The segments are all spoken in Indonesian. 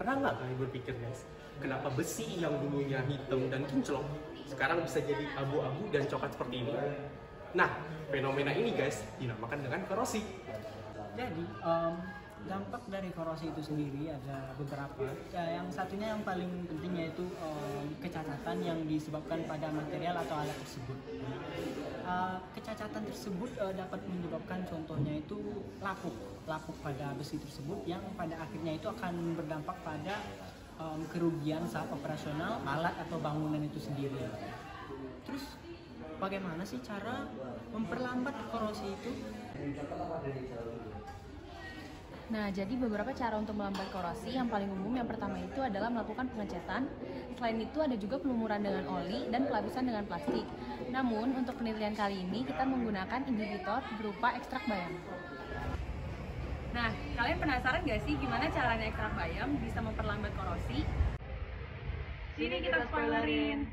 Pernah nggak kalian berpikir guys, kenapa besi yang dulunya hitam dan kinclong sekarang bisa jadi abu-abu dan coklat seperti ini? Nah, fenomena ini guys dinamakan dengan korosi. Jadi dampak dari korosi itu sendiri ada beberapa. Yang satunya yang paling penting yaitu kecacatan yang disebabkan pada material atau alat tersebut. Kecacatan tersebut dapat menyebabkan contohnya itu lapuk pada besi tersebut yang pada akhirnya itu akan berdampak pada kerugian saat operasional alat atau bangunan itu sendiri. Terus bagaimana sih cara memperlambat korosi itu? Nah, jadi beberapa cara untuk melambat korosi. Yang paling umum yang pertama itu adalah melakukan pengecatan. Selain itu ada juga pelumuran dengan oli dan pelapisan dengan plastik. Namun untuk penelitian kali ini kita menggunakan inhibitor berupa ekstrak bayam. Nah, kalian penasaran gak sih gimana caranya ekstrak bayam bisa memperlambat korosi? Sini kita spoilerin.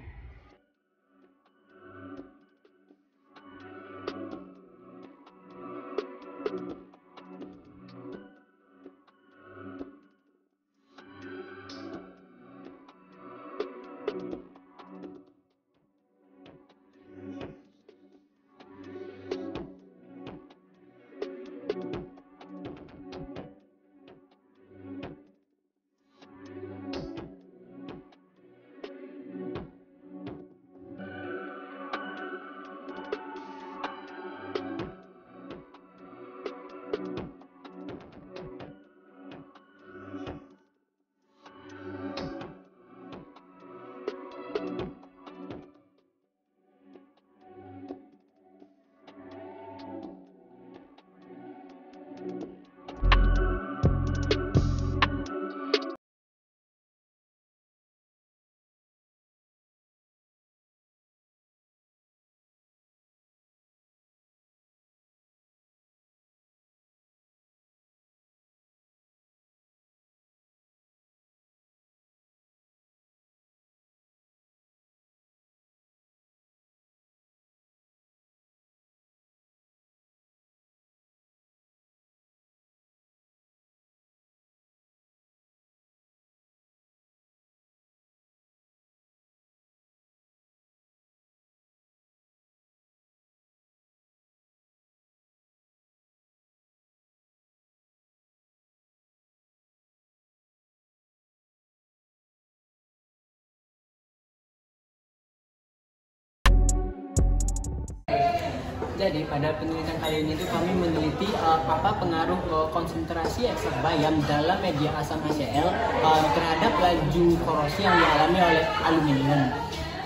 Jadi pada penelitian kali ini itu kami meneliti apa pengaruh konsentrasi ekstrak bayam dalam media asam HCl terhadap laju korosi yang dialami oleh aluminium.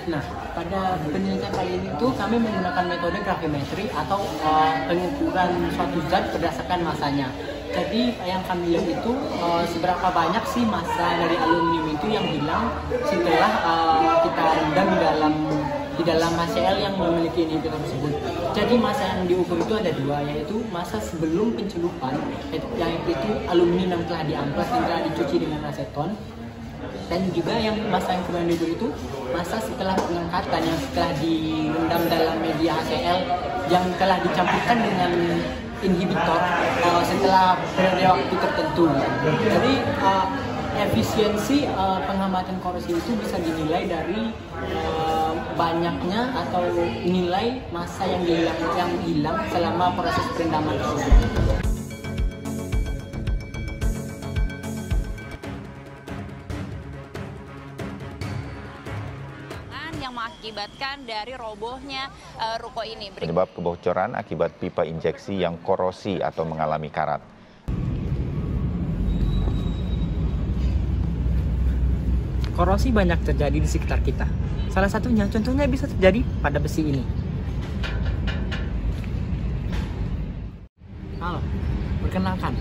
Nah, pada penelitian kali ini itu kami menggunakan metode gravimetri atau pengukuran suatu zat berdasarkan masanya. Jadi yang kami lihat itu seberapa banyak sih massa dari aluminium itu yang hilang setelah kita rendam di dalam HCl yang memiliki inhibitor tersebut. Jadi massa yang diukur itu ada dua, yaitu massa sebelum pencelupan, yaitu aluminium yang telah diamplas dan telah dicuci dengan aseton, dan juga yang massa yang kemudian diukur itu massa setelah pengangkatan yang setelah direndam dalam media HCl yang telah dicampurkan dengan inhibitor setelah periode waktu tertentu. Jadi efisiensi penghematan korosi itu bisa dinilai dari banyaknya atau nilai massa yang hilang selama proses perendaman tersebut. Yang mengakibatkan dari robohnya ruko ini. Penyebab kebocoran akibat pipa injeksi yang korosi atau mengalami karat. Korosi banyak terjadi di sekitar kita. Salah satunya contohnya bisa terjadi pada besi ini. Halo, perkenalkan,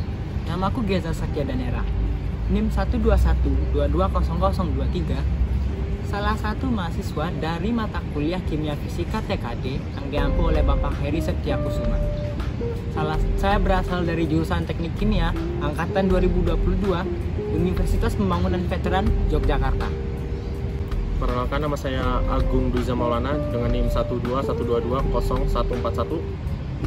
nama aku Geza Sakia Danera. NIM 121220023. Salah satu mahasiswa dari mata kuliah Kimia Fisika TKD yang diampu oleh Bapak Heri Setiakusuma. Saya berasal dari jurusan Teknik Kimia angkatan 2022 Universitas Pembangunan Veteran Yogyakarta. Perkenalkan, nama saya Agung Duza Maulana dengan NIM 121220141.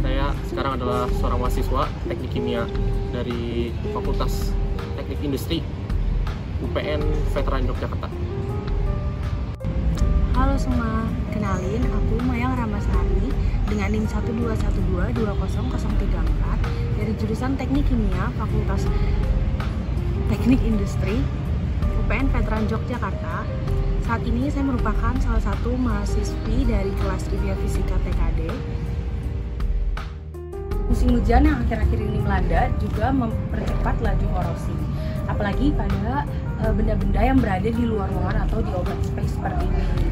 Saya sekarang adalah seorang mahasiswa Teknik Kimia dari Fakultas Teknik Industri. UPN Veteran Yogyakarta. Halo semua, kenalin aku Mayang Ramasari dengan NIM 121220034 dari jurusan Teknik Kimia Fakultas Teknik Industri UPN Veteran Yogyakarta. Saat ini saya merupakan salah satu mahasiswi dari kelas Trivia Fisika TKD. Musim hujan yang akhir-akhir ini melanda juga mempercepat laju korosi, apalagi pada benda-benda yang berada di luar ruangan atau di open space seperti ini.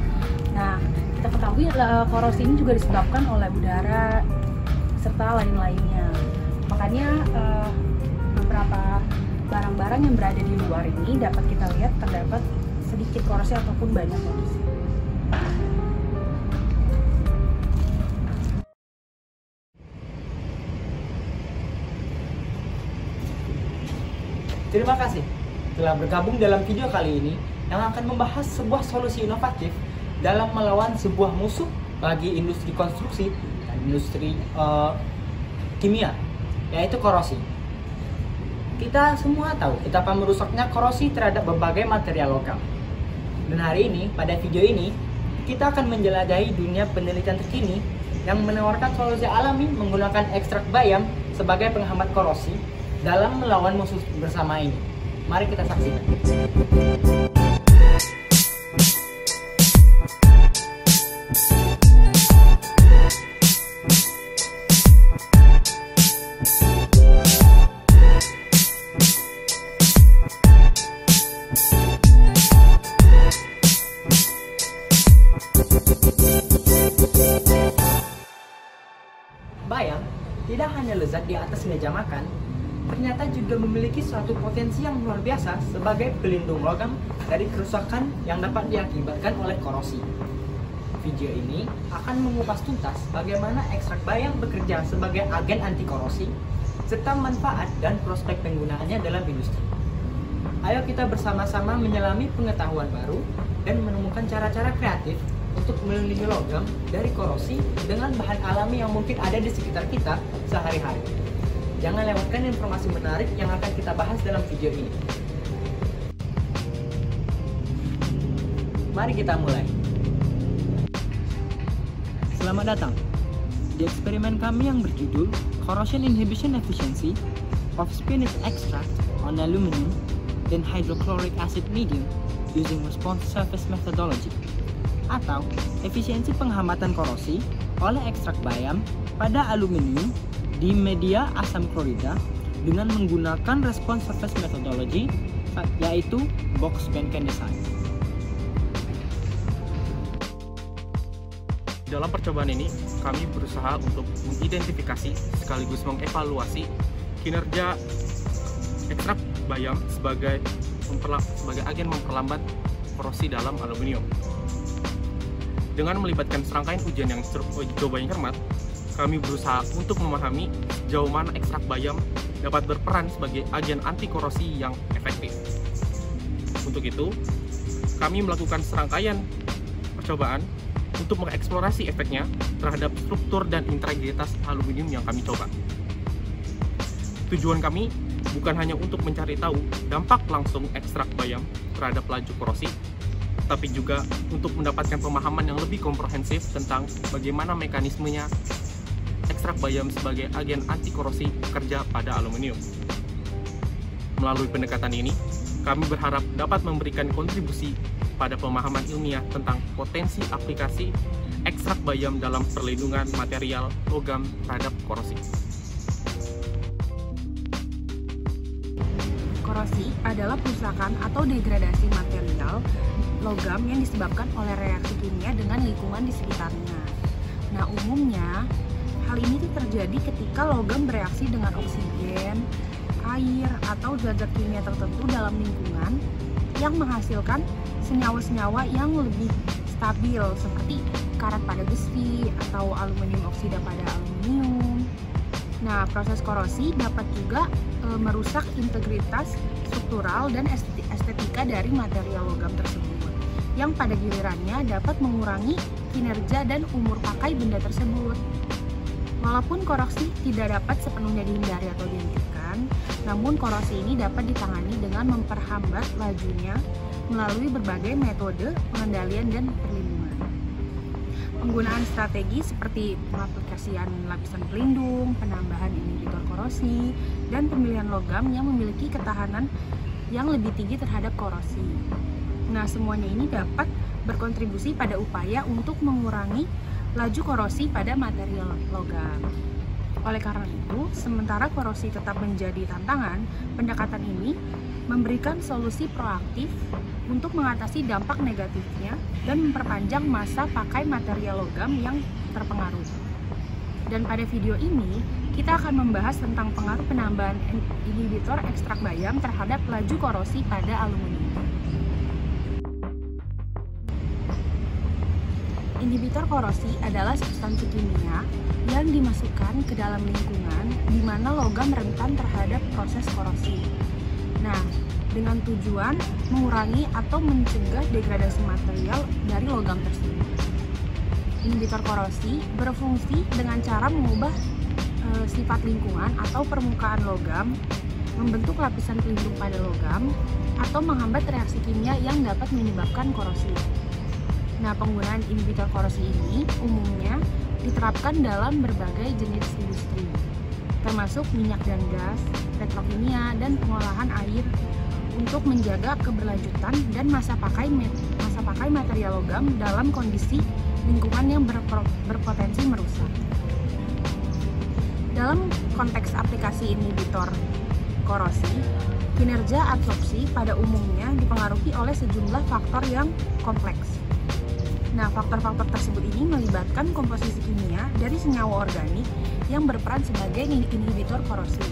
Nah, kita ketahui korosi ini juga disebabkan oleh udara serta lain-lainnya. Makanya beberapa barang-barang yang berada di luar ini dapat kita lihat terdapat sedikit korosi ataupun banyak korosi. Terima kasih telah bergabung dalam video kali ini yang akan membahas sebuah solusi inovatif dalam melawan sebuah musuh bagi industri konstruksi dan industri kimia, yaitu korosi. Kita semua tahu betapa merusaknya korosi terhadap berbagai material logam. Dan hari ini, pada video ini, kita akan menjelajahi dunia penelitian terkini yang menawarkan solusi alami menggunakan ekstrak bayam sebagai penghambat korosi dalam melawan musuh bersama ini. Mari kita saksikan. Bayam tidak hanya lezat di atas meja makan, ternyata juga memiliki suatu potensi yang luar biasa sebagai pelindung logam dari kerusakan yang dapat diakibatkan oleh korosi. Video ini akan mengupas tuntas bagaimana ekstrak bayam bekerja sebagai agen anti korosi, serta manfaat dan prospek penggunaannya dalam industri. Ayo kita bersama-sama menyelami pengetahuan baru dan menemukan cara-cara kreatif untuk melindungi logam dari korosi dengan bahan alami yang mungkin ada di sekitar kita sehari-hari. Jangan lewatkan informasi menarik yang akan kita bahas dalam video ini. Mari kita mulai. Selamat datang di eksperimen kami yang berjudul Corrosion Inhibition Efficiency of Spinach Extract on Aluminum and Hydrochloric Acid Medium using Response Surface Methodology, atau efisiensi penghambatan korosi oleh ekstrak bayam pada aluminium di media asam klorida dengan menggunakan Response Surface Methodology, yaitu Box Benken Design. Dalam percobaan ini, kami berusaha untuk mengidentifikasi sekaligus mengevaluasi kinerja ekstrak bayam sebagai agen memperlambat korosi dalam aluminium. Dengan melibatkan serangkaian ujian yang coba yang cermat, kami berusaha untuk memahami sejauh mana ekstrak bayam dapat berperan sebagai agen anti korosi yang efektif. Untuk itu, kami melakukan serangkaian percobaan untuk mengeksplorasi efeknya terhadap struktur dan integritas aluminium yang kami coba. Tujuan kami bukan hanya untuk mencari tahu dampak langsung ekstrak bayam terhadap laju korosi, tapi juga untuk mendapatkan pemahaman yang lebih komprehensif tentang bagaimana mekanismenya ekstrak bayam sebagai agen anti korosi bekerja pada aluminium. Melalui pendekatan ini, kami berharap dapat memberikan kontribusi pada pemahaman ilmiah tentang potensi aplikasi ekstrak bayam dalam perlindungan material logam terhadap korosi. Korosi adalah perusakan atau degradasi material logam yang disebabkan oleh reaksi kimia dengan lingkungan di sekitarnya. Nah, umumnya hal ini terjadi ketika logam bereaksi dengan oksigen, air, atau zat-zat kimia tertentu dalam lingkungan yang menghasilkan senyawa-senyawa yang lebih stabil seperti karat pada besi atau aluminium oksida pada aluminium. Nah, proses korosi dapat juga merusak integritas struktural dan estetika dari material logam tersebut, yang pada gilirannya dapat mengurangi kinerja dan umur pakai benda tersebut. Walaupun korosi tidak dapat sepenuhnya dihindari atau dihentikan, Namun korosi ini dapat ditangani dengan memperhambat lajunya melalui berbagai metode pengendalian dan perlindungan. Penggunaan strategi seperti pengaplikasian lapisan pelindung, penambahan inhibitor korosi, dan pemilihan logam yang memiliki ketahanan yang lebih tinggi terhadap korosi. Nah, semuanya ini dapat berkontribusi pada upaya untuk mengurangi laju korosi pada material logam. Oleh karena itu, sementara korosi tetap menjadi tantangan, pendekatan ini memberikan solusi proaktif untuk mengatasi dampak negatifnya dan memperpanjang masa pakai material logam yang terpengaruh. Dan pada video ini, kita akan membahas tentang pengaruh penambahan inhibitor ekstrak bayam terhadap laju korosi pada aluminium. Inhibitor korosi adalah substansi kimia yang dimasukkan ke dalam lingkungan di mana logam rentan terhadap proses korosi. Nah, dengan tujuan mengurangi atau mencegah degradasi material dari logam tersebut. Inhibitor korosi berfungsi dengan cara mengubah sifat lingkungan atau permukaan logam, membentuk lapisan pelindung pada logam, atau menghambat reaksi kimia yang dapat menyebabkan korosi. Nah, penggunaan inhibitor korosi ini umumnya diterapkan dalam berbagai jenis industri, termasuk minyak dan gas, petrokimia, dan pengolahan air untuk menjaga keberlanjutan dan masa pakai material logam dalam kondisi lingkungan yang berpotensi merusak. Dalam konteks aplikasi inhibitor korosi, kinerja absorpsi pada umumnya dipengaruhi oleh sejumlah faktor yang kompleks. Nah, faktor-faktor tersebut ini melibatkan komposisi kimia dari senyawa organik yang berperan sebagai inhibitor korosi,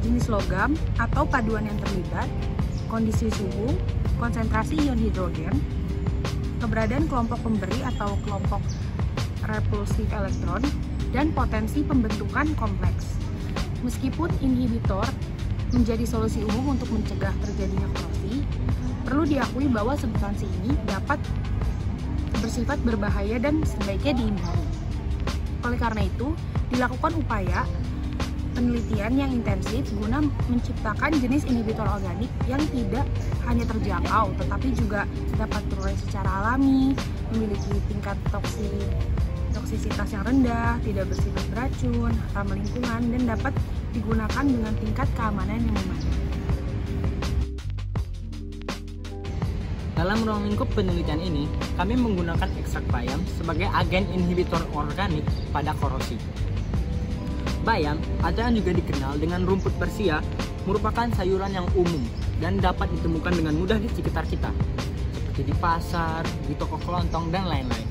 jenis logam atau paduan yang terlibat, kondisi suhu, konsentrasi ion hidrogen, keberadaan kelompok pemberi atau kelompok repulsif elektron, dan potensi pembentukan kompleks. Meskipun inhibitor menjadi solusi umum untuk mencegah terjadinya korosi, perlu diakui bahwa substansi ini dapat bersifat berbahaya dan sebaiknya dihindari. Oleh karena itu, dilakukan upaya penelitian yang intensif guna menciptakan jenis inhibitor organik yang tidak hanya terjangkau, tetapi juga dapat berurai secara alami, memiliki tingkat toksisitas yang rendah, tidak bersifat beracun, ramah lingkungan, dan dapat digunakan dengan tingkat keamanan yang memadai. Dalam ruang lingkup penelitian ini, kami menggunakan ekstrak bayam sebagai agen inhibitor organik pada korosi. Bayam, atau yang juga dikenal dengan rumput persia, merupakan sayuran yang umum dan dapat ditemukan dengan mudah di sekitar kita, seperti di pasar, di toko kelontong, dan lain-lain.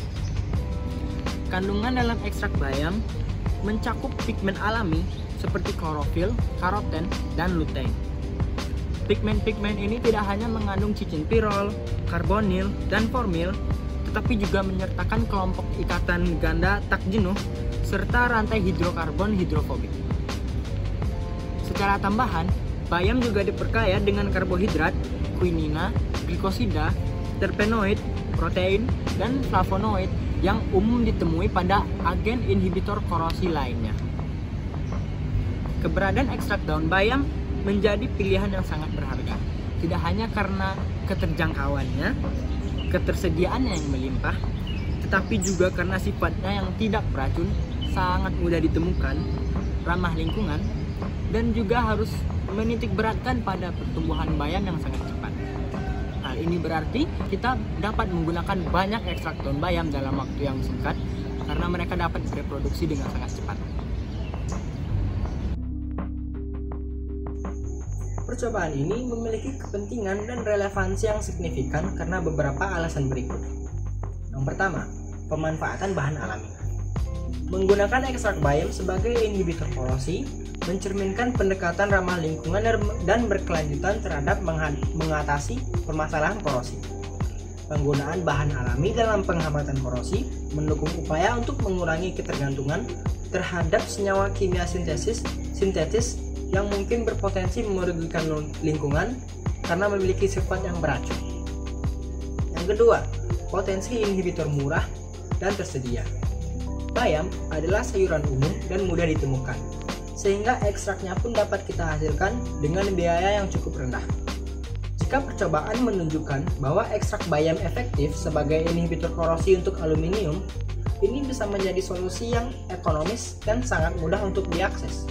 Kandungan dalam ekstrak bayam mencakup pigmen alami seperti klorofil, karoten, dan lutein. Pigmen-pigmen ini tidak hanya mengandung cicin pirol, karbonil, dan formil, tetapi juga menyertakan kelompok ikatan ganda tak jenuh serta rantai hidrokarbon hidrofobik. Secara tambahan, bayam juga diperkaya dengan karbohidrat, quinina, glikosida, terpenoid, protein, dan flavonoid yang umum ditemui pada agen inhibitor korosi lainnya. Keberadaan ekstrak daun bayam menjadi pilihan yang sangat berharga, tidak hanya karena keterjangkauannya, ketersediaannya yang melimpah, tetapi juga karena sifatnya yang tidak beracun, sangat mudah ditemukan, ramah lingkungan, dan juga harus menitik beratkan pada pertumbuhan bayam yang sangat cepat. Hal ini berarti kita dapat menggunakan banyak ekstrak daun bayam dalam waktu yang singkat karena mereka dapat bereproduksi dengan sangat cepat. Percobaan ini memiliki kepentingan dan relevansi yang signifikan karena beberapa alasan berikut. Yang pertama, pemanfaatan bahan alami. Menggunakan ekstrak bayam sebagai inhibitor korosi mencerminkan pendekatan ramah lingkungan dan berkelanjutan terhadap mengatasi permasalahan korosi. Penggunaan bahan alami dalam penghambatan korosi mendukung upaya untuk mengurangi ketergantungan terhadap senyawa kimia sintetis yang mungkin berpotensi merugikan lingkungan karena memiliki sifat yang beracun. Yang kedua, potensi inhibitor murah dan tersedia. Bayam adalah sayuran umum dan mudah ditemukan. sehingga ekstraknya pun dapat kita hasilkan dengan biaya yang cukup rendah. Jika percobaan menunjukkan bahwa ekstrak bayam efektif sebagai inhibitor korosi untuk aluminium, ini bisa menjadi solusi yang ekonomis dan sangat mudah untuk diakses.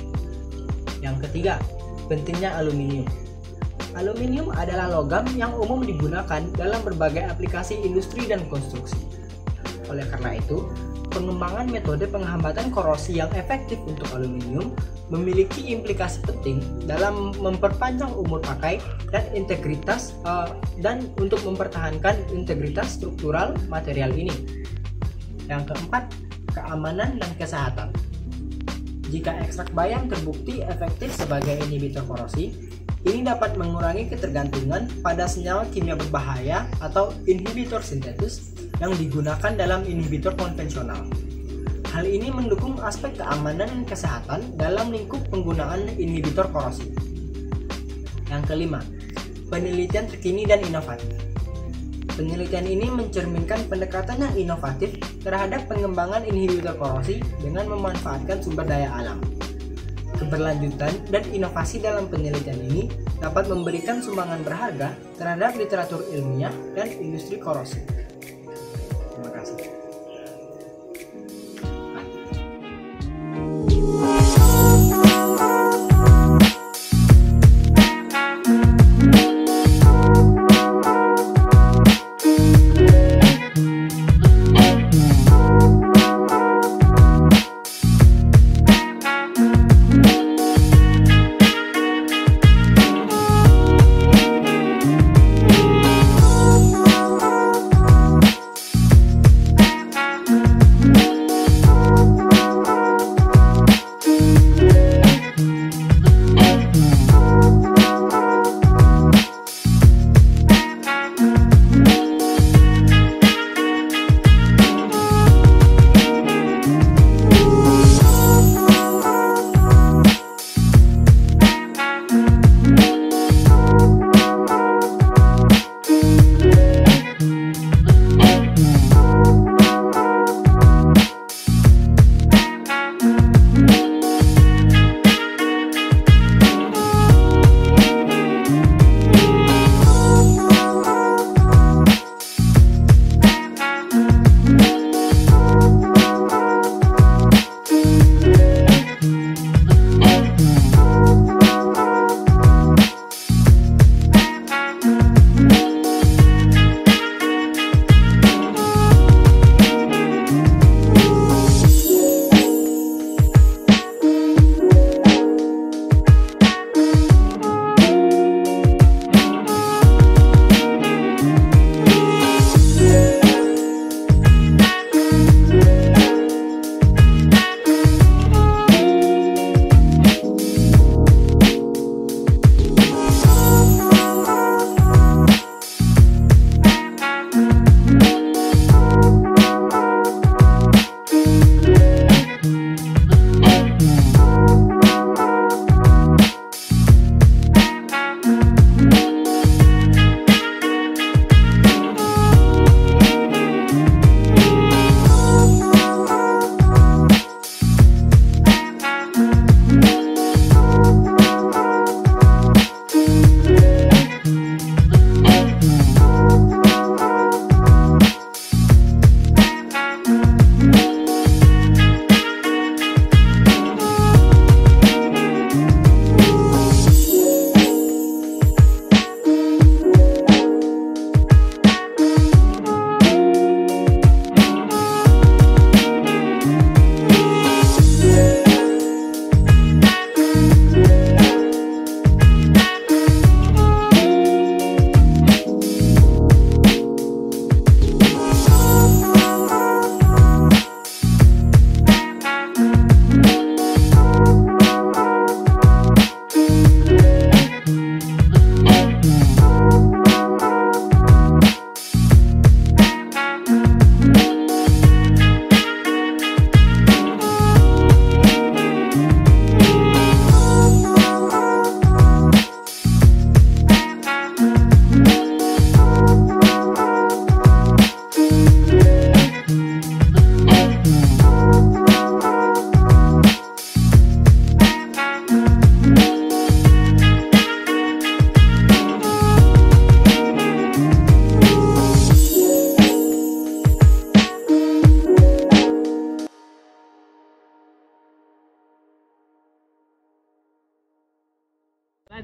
Yang ketiga, pentingnya aluminium. Aluminium adalah logam yang umum digunakan dalam berbagai aplikasi industri dan konstruksi. Oleh karena itu, pengembangan metode penghambatan korosi yang efektif untuk aluminium memiliki implikasi penting dalam memperpanjang umur pakai dan integritas dan untuk mempertahankan integritas struktural material ini. Yang keempat, keamanan dan kesehatan. Jika ekstrak bayam terbukti efektif sebagai inhibitor korosi, ini dapat mengurangi ketergantungan pada senyawa kimia berbahaya atau inhibitor sintetis yang digunakan dalam inhibitor konvensional. Hal ini mendukung aspek keamanan dan kesehatan dalam lingkup penggunaan inhibitor korosi. Yang kelima, penelitian terkini dan inovatif. Penelitian ini mencerminkan pendekatan yang inovatif terhadap pengembangan inhibitor korosi dengan memanfaatkan sumber daya alam. Keberlanjutan dan inovasi dalam penelitian ini dapat memberikan sumbangan berharga terhadap literatur ilmiah dan industri korosi. Terima kasih.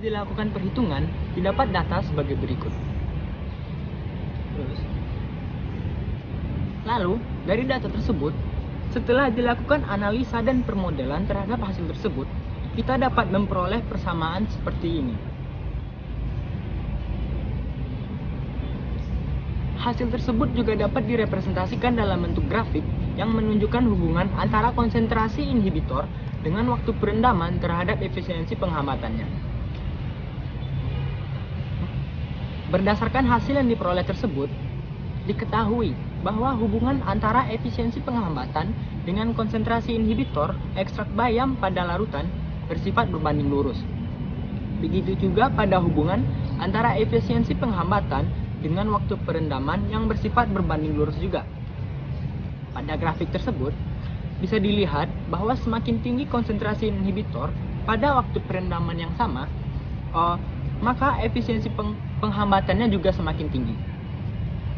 dilakukan perhitungan, didapat data sebagai berikut. Lalu, dari data tersebut, setelah dilakukan analisa dan permodelan terhadap hasil tersebut, kita dapat memperoleh persamaan seperti ini. Hasil tersebut juga dapat direpresentasikan dalam bentuk grafik yang menunjukkan hubungan antara konsentrasi inhibitor dengan waktu perendaman terhadap efisiensi penghambatannya. Berdasarkan hasil yang diperoleh tersebut, diketahui bahwa hubungan antara efisiensi penghambatan dengan konsentrasi inhibitor ekstrak bayam pada larutan bersifat berbanding lurus. Begitu juga pada hubungan antara efisiensi penghambatan dengan waktu perendaman yang bersifat berbanding lurus juga. Pada grafik tersebut, bisa dilihat bahwa semakin tinggi konsentrasi inhibitor pada waktu perendaman yang sama, maka efisiensi penghambatannya juga semakin tinggi.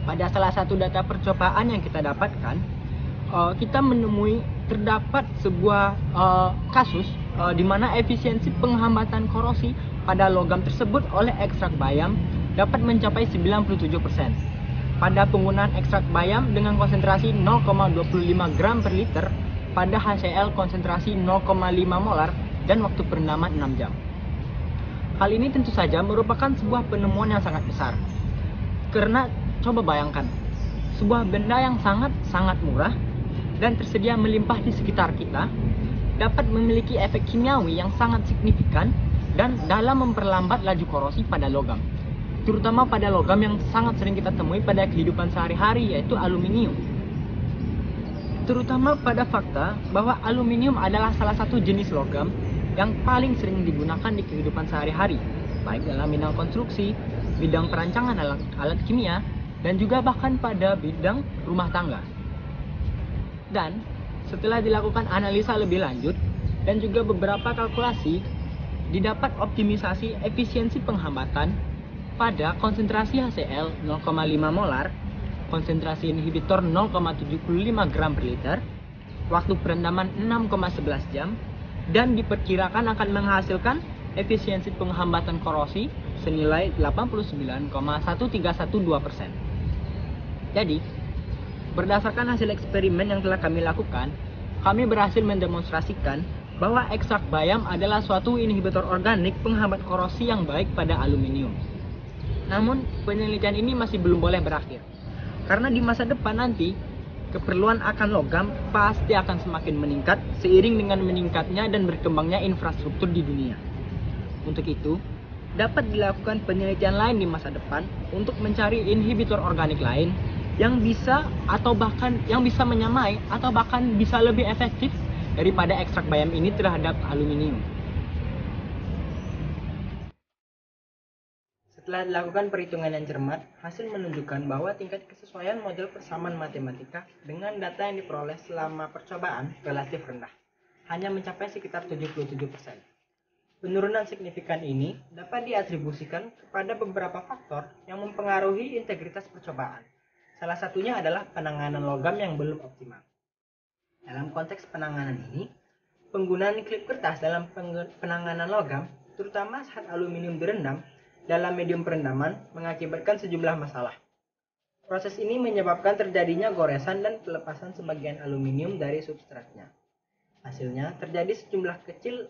Pada salah satu data percobaan yang kita dapatkan, kita menemui terdapat sebuah kasus di mana efisiensi penghambatan korosi pada logam tersebut oleh ekstrak bayam dapat mencapai 97% pada penggunaan ekstrak bayam dengan konsentrasi 0,25 gram per liter pada HCl konsentrasi 0,5 molar dan waktu perendaman 6 jam. Hal ini tentu saja merupakan sebuah penemuan yang sangat besar. Karena coba bayangkan, sebuah benda yang sangat murah dan tersedia melimpah di sekitar kita dapat memiliki efek kimiawi yang sangat signifikan dan dalam memperlambat laju korosi pada logam, terutama pada logam yang sangat sering kita temui pada kehidupan sehari-hari, yaitu aluminium. Terutama pada fakta bahwa aluminium adalah salah satu jenis logam yang paling sering digunakan di kehidupan sehari-hari, baik dalam bidang konstruksi, bidang perancangan alat kimia, dan juga bahkan pada bidang rumah tangga. Dan setelah dilakukan analisa lebih lanjut dan juga beberapa kalkulasi, didapat optimisasi efisiensi penghambatan pada konsentrasi HCl 0,5 molar, konsentrasi inhibitor 0,75 gram per liter, waktu perendaman 6,11 jam, dan diperkirakan akan menghasilkan efisiensi penghambatan korosi senilai 89,1312%. Jadi, berdasarkan hasil eksperimen yang telah kami lakukan, kami berhasil mendemonstrasikan bahwa ekstrak bayam adalah suatu inhibitor organik penghambat korosi yang baik pada aluminium. Namun, penelitian ini masih belum boleh berakhir, karena di masa depan nanti, keperluan akan logam pasti akan semakin meningkat seiring dengan meningkatnya dan berkembangnya infrastruktur di dunia. Untuk itu, dapat dilakukan penelitian lain di masa depan untuk mencari inhibitor organik lain yang bisa menyamai atau bahkan bisa lebih efektif daripada ekstrak bayam ini terhadap aluminium. Setelah dilakukan perhitungan yang cermat, hasil menunjukkan bahwa tingkat kesesuaian model persamaan matematika dengan data yang diperoleh selama percobaan relatif rendah, hanya mencapai sekitar 77%. Penurunan signifikan ini dapat diatribusikan kepada beberapa faktor yang mempengaruhi integritas percobaan. Salah satunya adalah penanganan logam yang belum optimal. Dalam konteks penanganan ini, penggunaan klip kertas dalam penanganan logam, terutama saat aluminium direndam, dalam medium perendaman mengakibatkan sejumlah masalah. Proses ini menyebabkan terjadinya goresan dan pelepasan sebagian aluminium dari substratnya. Hasilnya terjadi sejumlah kecil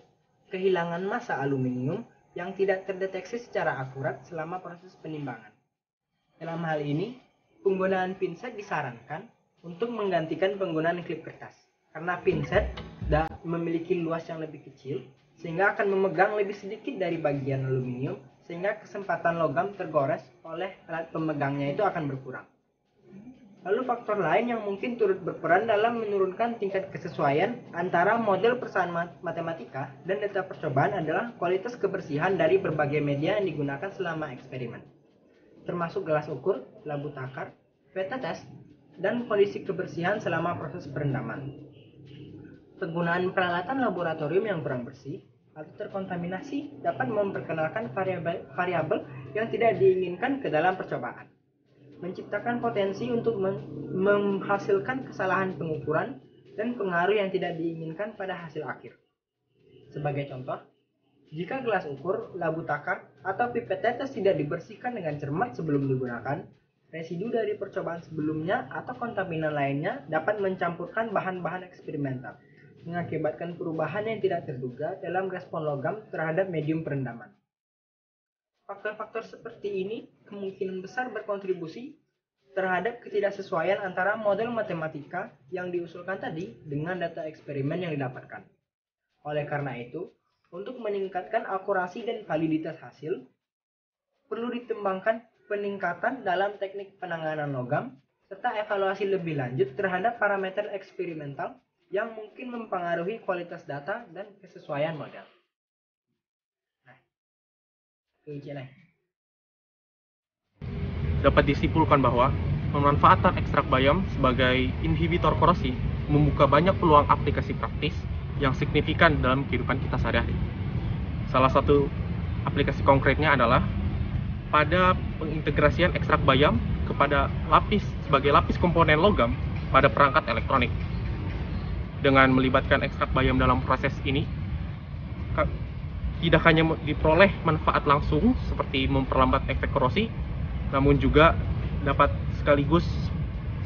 kehilangan massa aluminium yang tidak terdeteksi secara akurat selama proses penimbangan. Dalam hal ini, penggunaan pinset disarankan untuk menggantikan penggunaan klip kertas, karena pinset memiliki luas yang lebih kecil sehingga akan memegang lebih sedikit dari bagian aluminium, sehingga kesempatan logam tergores oleh alat pemegangnya itu akan berkurang. Lalu faktor lain yang mungkin turut berperan dalam menurunkan tingkat kesesuaian antara model persamaan matematika dan data percobaan adalah kualitas kebersihan dari berbagai media yang digunakan selama eksperimen, termasuk gelas ukur, labu takar, beta test, dan kondisi kebersihan selama proses perendaman. Penggunaan peralatan laboratorium yang kurang bersih atau terkontaminasi dapat memperkenalkan variabel yang tidak diinginkan ke dalam percobaan, menciptakan potensi untuk menghasilkan kesalahan pengukuran dan pengaruh yang tidak diinginkan pada hasil akhir. Sebagai contoh, Jika gelas ukur, labu takar, atau pipet tetes tidak dibersihkan dengan cermat sebelum digunakan, residu dari percobaan sebelumnya atau kontaminan lainnya dapat mencampurkan bahan-bahan eksperimental, mengakibatkan perubahan yang tidak terduga dalam respon logam terhadap medium perendaman. Faktor-faktor seperti ini kemungkinan besar berkontribusi terhadap ketidaksesuaian antara model matematika yang diusulkan tadi dengan data eksperimen yang didapatkan. Oleh karena itu, untuk meningkatkan akurasi dan validitas hasil, perlu dikembangkan peningkatan dalam teknik penanganan logam, serta evaluasi lebih lanjut terhadap parameter eksperimental yang mungkin mempengaruhi kualitas data dan kesesuaian model. Dapat disimpulkan bahwa pemanfaatan ekstrak bayam sebagai inhibitor korosi membuka banyak peluang aplikasi praktis yang signifikan dalam kehidupan kita sehari-hari. Salah satu aplikasi konkretnya adalah pada pengintegrasian ekstrak bayam kepada sebagai lapis komponen logam pada perangkat elektronik. Dengan melibatkan ekstrak bayam dalam proses ini, tidak hanya diperoleh manfaat langsung seperti memperlambat efek korosi, namun juga dapat sekaligus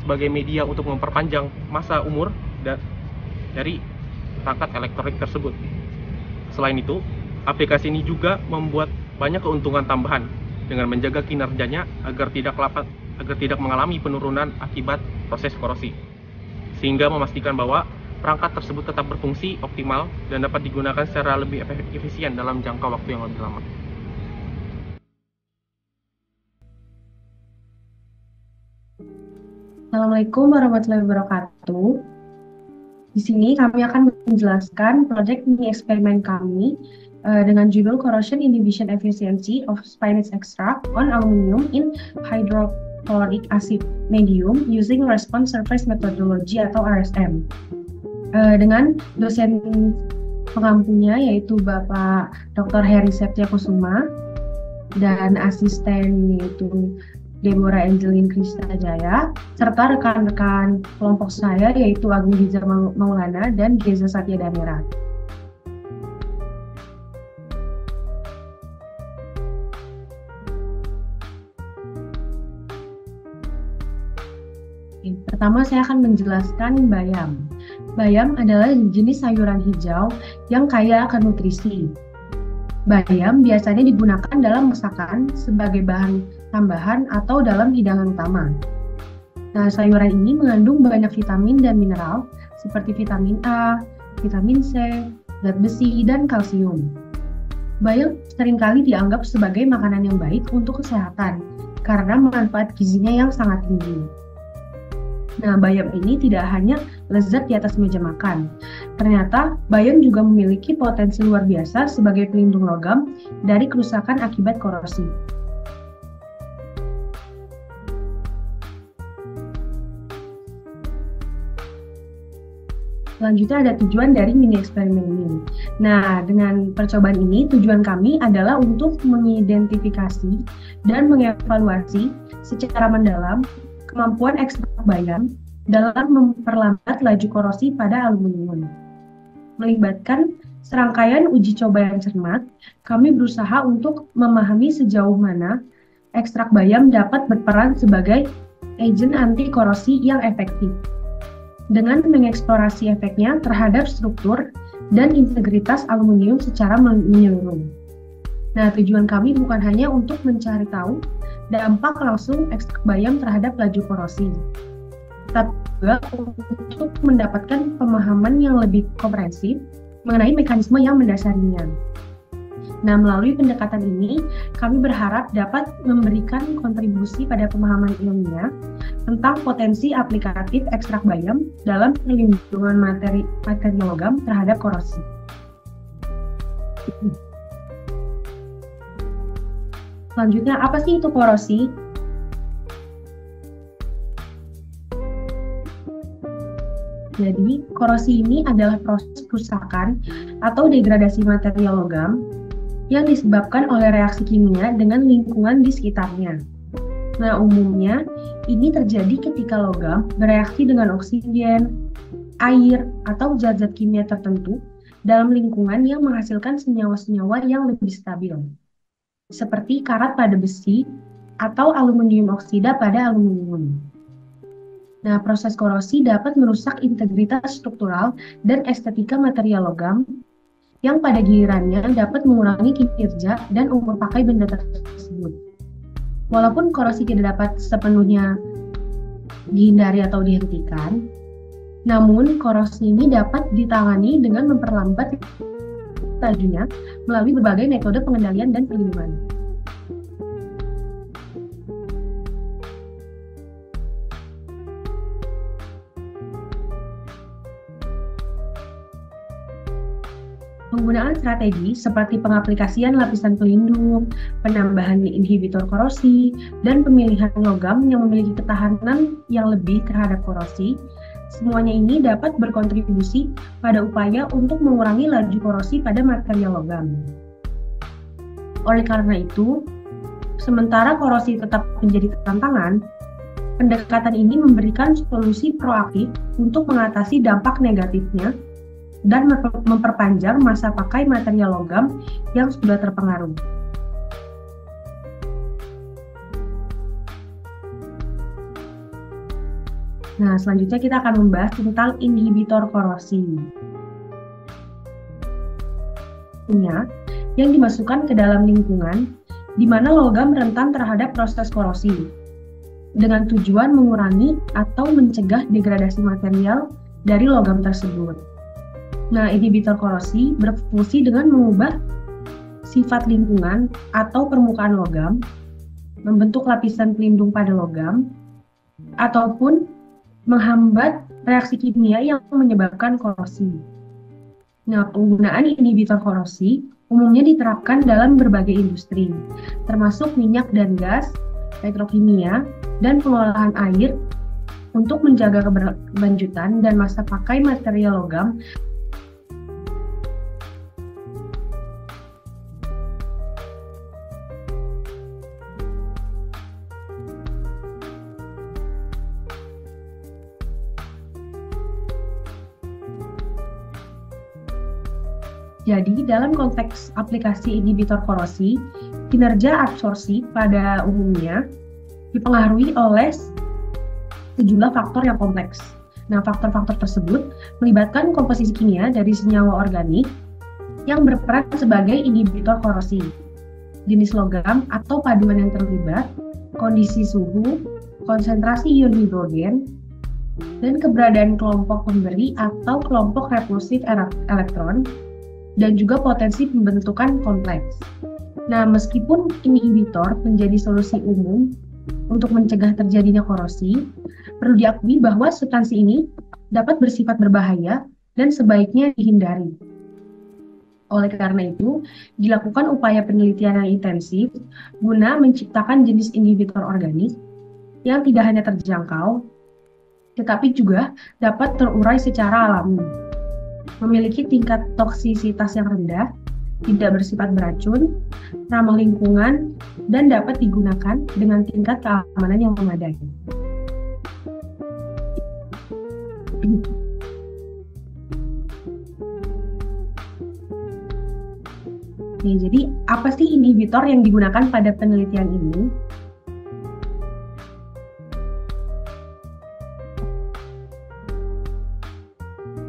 sebagai media untuk memperpanjang masa umur dari perangkat elektronik tersebut. Selain itu, aplikasi ini juga membuat banyak keuntungan tambahan dengan menjaga kinerjanya agar tidak mengalami penurunan akibat proses korosi, sehingga memastikan bahwa perangkat tersebut tetap berfungsi optimal dan dapat digunakan secara lebih efisien dalam jangka waktu yang lebih lama. Assalamualaikum warahmatullahi wabarakatuh. Di sini kami akan menjelaskan proyek mini eksperimen kami dengan judul Corrosion Inhibition Efficiency of Spinach Extract on Aluminium in Hydrochloric Acid Medium using Response Surface Methodology atau RSM. Dengan dosen pengampunya yaitu Bapak Dr. Heri Septiakusuma dan asisten yaitu Deborah Angelin Krista Jaya, serta rekan-rekan kelompok saya yaitu Agung Giza Maulana dan Geza Satya Damera. Pertama saya akan menjelaskan bayam. Bayam adalah jenis sayuran hijau yang kaya akan nutrisi. Bayam biasanya digunakan dalam masakan sebagai bahan tambahan atau dalam hidangan utama. Nah, sayuran ini mengandung banyak vitamin dan mineral seperti vitamin A, vitamin C, zat besi, dan kalsium. Bayam seringkali dianggap sebagai makanan yang baik untuk kesehatan karena manfaat gizinya yang sangat tinggi. Nah, bayam ini tidak hanya lezat di atas meja makan. Ternyata, bayam juga memiliki potensi luar biasa sebagai pelindung logam dari kerusakan akibat korosi. Selanjutnya ada tujuan dari mini eksperimen ini. Nah, dengan percobaan ini, tujuan kami adalah untuk mengidentifikasi dan mengevaluasi secara mendalam kemampuan ekstrak bayam dalam memperlambat laju korosi pada aluminium. Melibatkan serangkaian uji coba yang cermat, kami berusaha untuk memahami sejauh mana ekstrak bayam dapat berperan sebagai agen anti korosi yang efektif, dengan mengeksplorasi efeknya terhadap struktur dan integritas aluminium secara menyeluruh. Nah, tujuan kami bukan hanya untuk mencari tahu dampak langsung ekstrak bayam terhadap laju korosi, tapi juga untuk mendapatkan pemahaman yang lebih komprehensif mengenai mekanisme yang mendasarinya. Nah, melalui pendekatan ini, kami berharap dapat memberikan kontribusi pada pemahaman ilmiah tentang potensi aplikatif ekstrak bayam dalam perlindungan materi logam terhadap korosi. Selanjutnya, apa sih itu korosi? Jadi, korosi ini adalah proses kerusakan atau degradasi material logam yang disebabkan oleh reaksi kimia dengan lingkungan di sekitarnya. Nah, umumnya ini terjadi ketika logam bereaksi dengan oksigen, air, atau zat-zat kimia tertentu dalam lingkungan yang menghasilkan senyawa-senyawa yang lebih stabil, seperti karat pada besi atau aluminium oksida pada aluminium. Nah, proses korosi dapat merusak integritas struktural dan estetika material logam yang pada gilirannya dapat mengurangi kinerja dan umur pakai benda tersebut. Walaupun korosi tidak dapat sepenuhnya dihindari atau dihentikan, namun korosi ini dapat ditangani dengan memperlambat lajunya melalui berbagai metode pengendalian dan perlindungan. Penggunaan strategi seperti pengaplikasian lapisan pelindung, penambahan inhibitor korosi, dan pemilihan logam yang memiliki ketahanan yang lebih terhadap korosi, semuanya ini dapat berkontribusi pada upaya untuk mengurangi laju korosi pada material logam. Oleh karena itu, sementara korosi tetap menjadi tantangan, pendekatan ini memberikan solusi proaktif untuk mengatasi dampak negatifnya dan memperpanjang masa pakai material logam yang sudah terpengaruh. Nah, selanjutnya kita akan membahas tentang inhibitor korosi. Yang dimasukkan ke dalam lingkungan di mana logam rentan terhadap proses korosi, dengan tujuan mengurangi atau mencegah degradasi material dari logam tersebut. Nah, inhibitor korosi berfungsi dengan mengubah sifat lingkungan atau permukaan logam, membentuk lapisan pelindung pada logam, ataupun menghambat reaksi kimia yang menyebabkan korosi. Nah, penggunaan inhibitor korosi umumnya diterapkan dalam berbagai industri, termasuk minyak dan gas, petrokimia, dan pengolahan air untuk menjaga keberlanjutan dan masa pakai material logam. Jadi, dalam konteks aplikasi inhibitor korosi, kinerja absorpsi pada umumnya dipengaruhi oleh sejumlah faktor yang kompleks. Nah, faktor-faktor tersebut melibatkan komposisi kimia dari senyawa organik yang berperan sebagai inhibitor korosi, jenis logam atau paduan yang terlibat, kondisi suhu, konsentrasi ion hidrogen, dan keberadaan kelompok pemberi atau kelompok repulsif elektron, dan juga potensi pembentukan kompleks. Nah, meskipun inhibitor menjadi solusi umum untuk mencegah terjadinya korosi, perlu diakui bahwa substansi ini dapat bersifat berbahaya dan sebaiknya dihindari. Oleh karena itu, dilakukan upaya penelitian yang intensif guna menciptakan jenis inhibitor organik yang tidak hanya terjangkau, tetapi juga dapat terurai secara alami, memiliki tingkat toksisitas yang rendah, tidak bersifat beracun, ramah lingkungan, dan dapat digunakan dengan tingkat keamanan yang memadai. Oke, jadi apa sih inhibitor yang digunakan pada penelitian ini?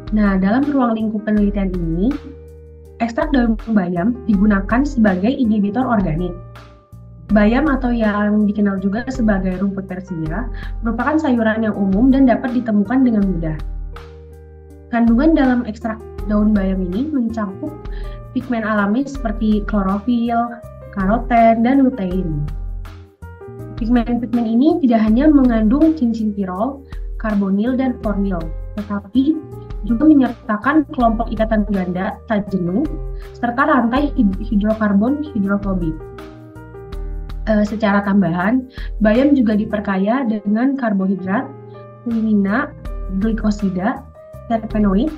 Nah, dalam ruang lingkup penelitian ini, ekstrak daun bayam digunakan sebagai inhibitor organik. Bayam atau yang dikenal juga sebagai rumput Persia merupakan sayuran yang umum dan dapat ditemukan dengan mudah. Kandungan dalam ekstrak daun bayam ini mencakup pigmen alami seperti klorofil, karoten, dan lutein. Pigmen-pigmen ini tidak hanya mengandung cincin pirol, karbonil, dan fornil, tetapi juga menyertakan kelompok ikatan ganda tak jenuh serta rantai hidrokarbon hidrofobik. Secara tambahan, bayam juga diperkaya dengan karbohidrat, kuinina, glikosida, terpenoid,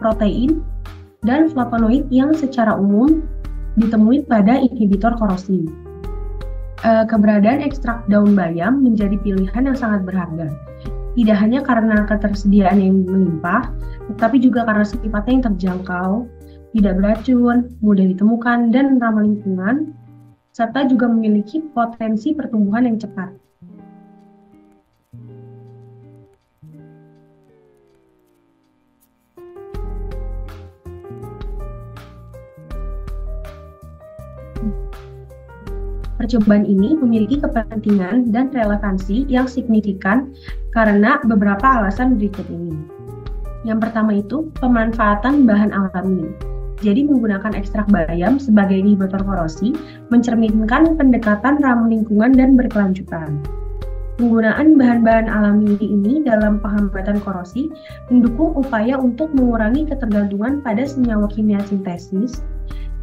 protein, dan flavonoid yang secara umum ditemui pada inhibitor korosi. Keberadaan ekstrak daun bayam menjadi pilihan yang sangat berharga. Tidak hanya karena ketersediaan yang melimpah, tetapi juga karena sifatnya yang terjangkau, tidak beracun, mudah ditemukan, dan ramah lingkungan, serta juga memiliki potensi pertumbuhan yang cepat. Percobaan ini memiliki kepentingan dan relevansi yang signifikan karena beberapa alasan berikut ini. Yang pertama itu pemanfaatan bahan alami. Jadi menggunakan ekstrak bayam sebagai inhibitor korosi mencerminkan pendekatan ramah lingkungan dan berkelanjutan. Penggunaan bahan-bahan alami ini dalam penghambatan korosi mendukung upaya untuk mengurangi ketergantungan pada senyawa kimia sintesis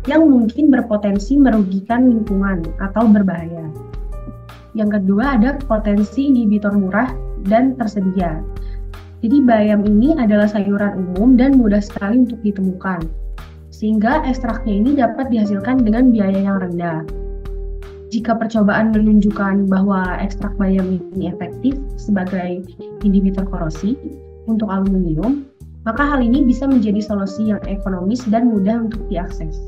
yang mungkin berpotensi merugikan lingkungan atau berbahaya. Yang kedua ada potensi inhibitor murah dan tersedia. Jadi bayam ini adalah sayuran umum dan mudah sekali untuk ditemukan, sehingga ekstraknya ini dapat dihasilkan dengan biaya yang rendah. Jika percobaan menunjukkan bahwa ekstrak bayam ini efektif sebagai inhibitor korosi untuk aluminium, maka hal ini bisa menjadi solusi yang ekonomis dan mudah untuk diakses.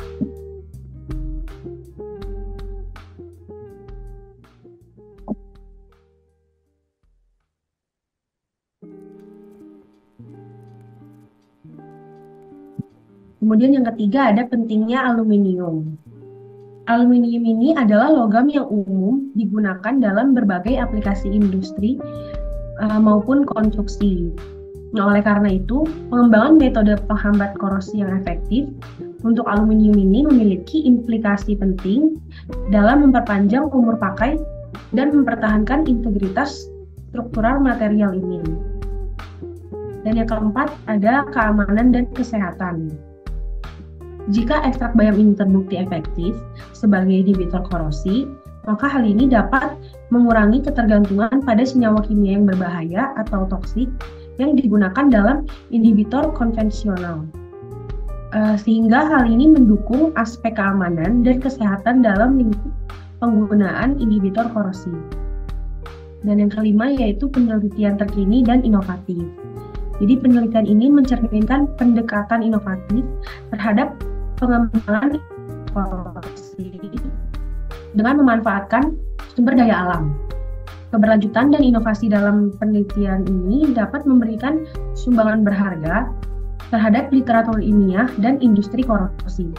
Kemudian yang ketiga ada pentingnya aluminium. Aluminium ini adalah logam yang umum digunakan dalam berbagai aplikasi industri maupun konstruksi. Nah, oleh karena itu, pengembangan metode penghambat korosi yang efektif untuk aluminium ini memiliki implikasi penting dalam memperpanjang umur pakai dan mempertahankan integritas struktural material ini. Dan yang keempat ada keamanan dan kesehatan. Jika ekstrak bayam ini terbukti efektif sebagai inhibitor korosi, maka hal ini dapat mengurangi ketergantungan pada senyawa kimia yang berbahaya atau toksik yang digunakan dalam inhibitor konvensional. Sehingga hal ini mendukung aspek keamanan dan kesehatan dalam lingkup penggunaan inhibitor korosi. Dan yang kelima yaitu penelitian terkini dan inovatif. Jadi penelitian ini mencerminkan pendekatan inovatif terhadap pengembangan korosi dengan memanfaatkan sumber daya alam. Keberlanjutan dan inovasi dalam penelitian ini dapat memberikan sumbangan berharga terhadap literatur ilmiah dan industri korosi.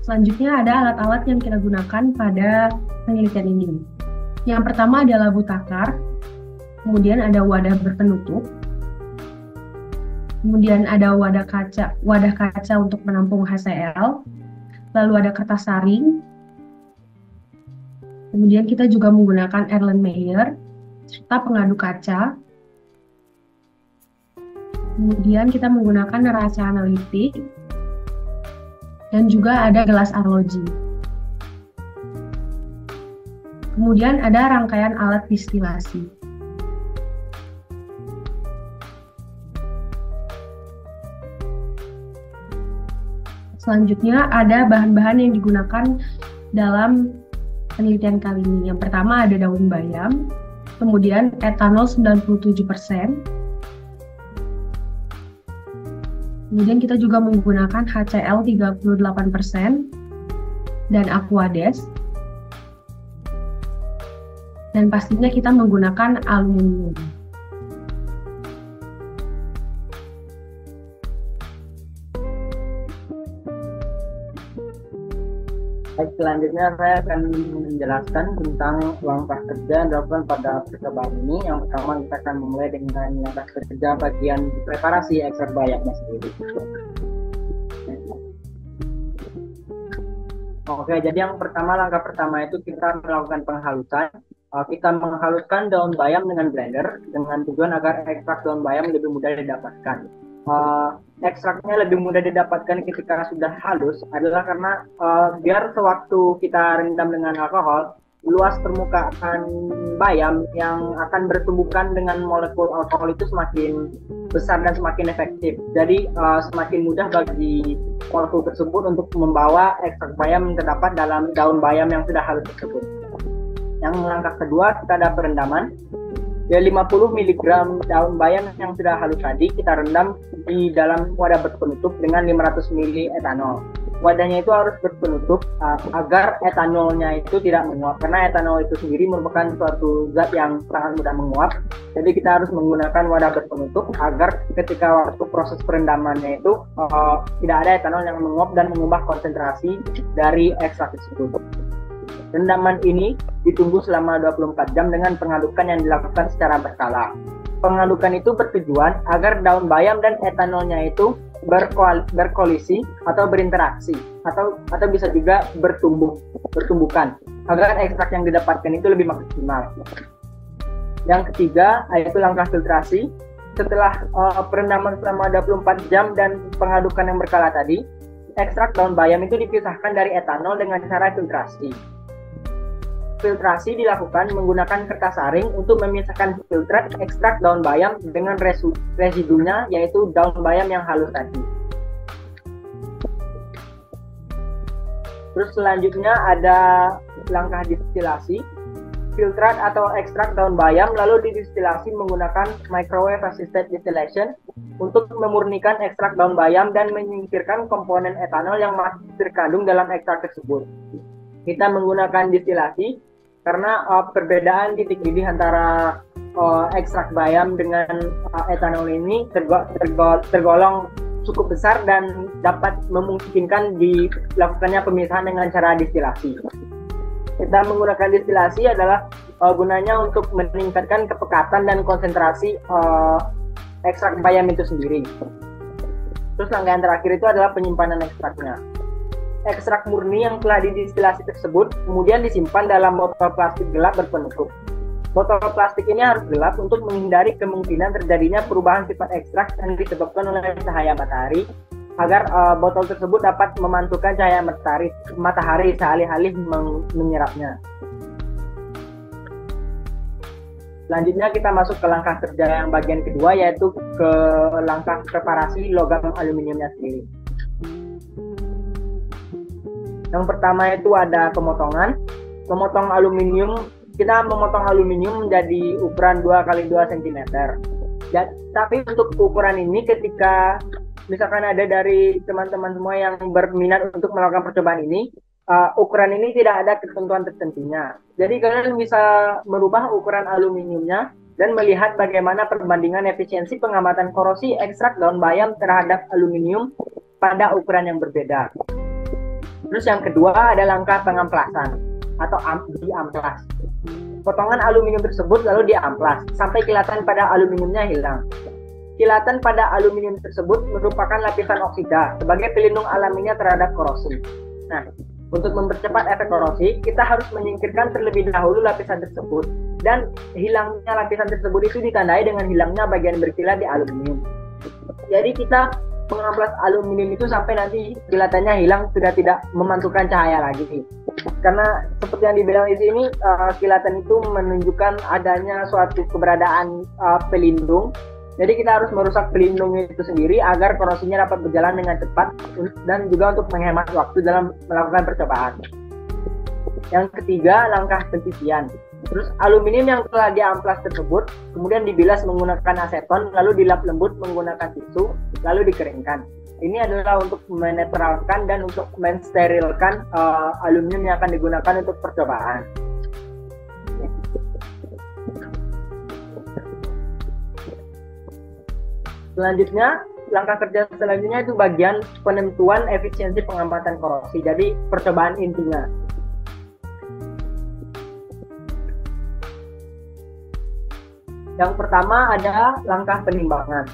Selanjutnya ada alat-alat yang kita gunakan pada penelitian ini. Yang pertama adalah labu takar, kemudian ada wadah berpenutup, kemudian ada wadah kaca untuk menampung HCl, lalu ada kertas saring, kemudian kita juga menggunakan Erlenmeyer, serta pengaduk kaca, kemudian kita menggunakan neraca analitik, dan juga ada gelas arloji. Kemudian ada rangkaian alat distilasi. Selanjutnya ada bahan-bahan yang digunakan dalam penelitian kali ini. Yang pertama ada daun bayam, kemudian etanol 97%, kemudian kita juga menggunakan HCl 38% dan Aquades. Dan pastinya kita menggunakan aluminium. Baik, selanjutnya saya akan menjelaskan tentang langkah kerja yang dilakukan pada percobaan ini. Yang pertama kita akan memulai dengan langkah kerja bagian preparasi ekstrak bayamnya sendiri. Oke, jadi yang pertama, langkah pertama itu kita melakukan penghalusan. Kita menghaluskan daun bayam dengan blender dengan tujuan agar ekstrak daun bayam lebih mudah didapatkan. Ekstraknya lebih mudah didapatkan ketika sudah halus adalah karena biar sewaktu kita rendam dengan alkohol, luas permukaan bayam yang akan bertumbukan dengan molekul alkohol itu semakin besar dan semakin efektif. Jadi semakin mudah bagi molekul tersebut untuk membawa ekstrak bayam yang terdapat dalam daun bayam yang sudah halus tersebut. Yang langkah kedua, kita ada perendaman. Ya, 50 mg daun bayam yang sudah halus tadi kita rendam di dalam wadah berpenutup dengan 500 ml etanol. Wadahnya itu harus berpenutup agar etanolnya itu tidak menguap, karena etanol itu sendiri merupakan suatu zat yang sangat mudah menguap. Jadi kita harus menggunakan wadah berpenutup agar ketika waktu proses perendamannya itu tidak ada etanol yang menguap dan mengubah konsentrasi dari ekstrak tersebut. Rendaman ini ditunggu selama 24 jam dengan pengadukan yang dilakukan secara berkala. Pengadukan itu bertujuan agar daun bayam dan etanolnya itu berkolisi atau berinteraksi atau bisa juga bertumbukan agar ekstrak yang didapatkan itu lebih maksimal. Yang ketiga yaitu langkah filtrasi. Setelah perendaman selama 24 jam dan pengadukan yang berkala tadi, ekstrak daun bayam itu dipisahkan dari etanol dengan cara filtrasi. Filtrasi dilakukan menggunakan kertas saring untuk memisahkan filtrat ekstrak daun bayam dengan residunya, yaitu daun bayam yang halus tadi. Terus selanjutnya ada langkah distilasi. Filtrat atau ekstrak daun bayam lalu didistilasi menggunakan microwave assisted distillation untuk memurnikan ekstrak daun bayam dan menyingkirkan komponen etanol yang masih terkandung dalam ekstrak tersebut. Kita menggunakan distilasi karena perbedaan titik didih antara ekstrak bayam dengan etanol ini tergolong cukup besar dan dapat memungkinkan dilakukannya pemisahan dengan cara distilasi. Kita menggunakan distilasi adalah gunanya untuk meningkatkan kepekatan dan konsentrasi ekstrak bayam itu sendiri. Terus langkah yang terakhir itu adalah penyimpanan ekstraknya. Ekstrak murni yang telah didistilasi tersebut kemudian disimpan dalam botol plastik gelap berpenutup. Botol plastik ini harus gelap untuk menghindari kemungkinan terjadinya perubahan sifat ekstrak yang disebabkan oleh cahaya matahari, agar botol tersebut dapat memantulkan cahaya matahari sealih-alih menyerapnya. Selanjutnya kita masuk ke langkah kerja yang bagian kedua, yaitu ke langkah preparasi logam aluminiumnya sendiri. Yang pertama itu ada pemotongan. Memotong aluminium, kita memotong aluminium menjadi ukuran 2x2 cm. Tapi untuk ukuran ini, ketika misalkan ada dari teman-teman semua yang berminat untuk melakukan percobaan ini, ukuran ini tidak ada ketentuan tertentunya. Jadi kalian bisa merubah ukuran aluminiumnya dan melihat bagaimana perbandingan efisiensi pengamatan korosi ekstrak daun bayam terhadap aluminium pada ukuran yang berbeda. Terus yang kedua ada langkah pengamplasan atau diamplas. Potongan aluminium tersebut lalu diamplas sampai kilatan pada aluminiumnya hilang. Kilatan pada aluminium tersebut merupakan lapisan oksida sebagai pelindung alaminya terhadap korosi. Nah, untuk mempercepat efek korosi, kita harus menyingkirkan terlebih dahulu lapisan tersebut, dan hilangnya lapisan tersebut itu ditandai dengan hilangnya bagian berkilat di aluminium. Jadi kita mengamplas aluminium itu sampai nanti kilatannya hilang, sudah tidak memantulkan cahaya lagi. Karena seperti yang dibilang di sini, kilatan itu menunjukkan adanya suatu keberadaan pelindung. Jadi kita harus merusak pelindung itu sendiri agar korosinya dapat berjalan dengan cepat dan juga untuk menghemat waktu dalam melakukan percobaan. Yang ketiga, langkah pencucian. Terus aluminium yang telah diamplas tersebut kemudian dibilas menggunakan aseton, lalu dilap lembut menggunakan tisu, lalu dikeringkan. Ini adalah untuk menetralkan dan untuk mensterilkan aluminium yang akan digunakan untuk percobaan. Selanjutnya, langkah kerja selanjutnya itu bagian penentuan efisiensi pengamatan korosi. Jadi percobaan intinya. Yang pertama ada langkah penimbangan.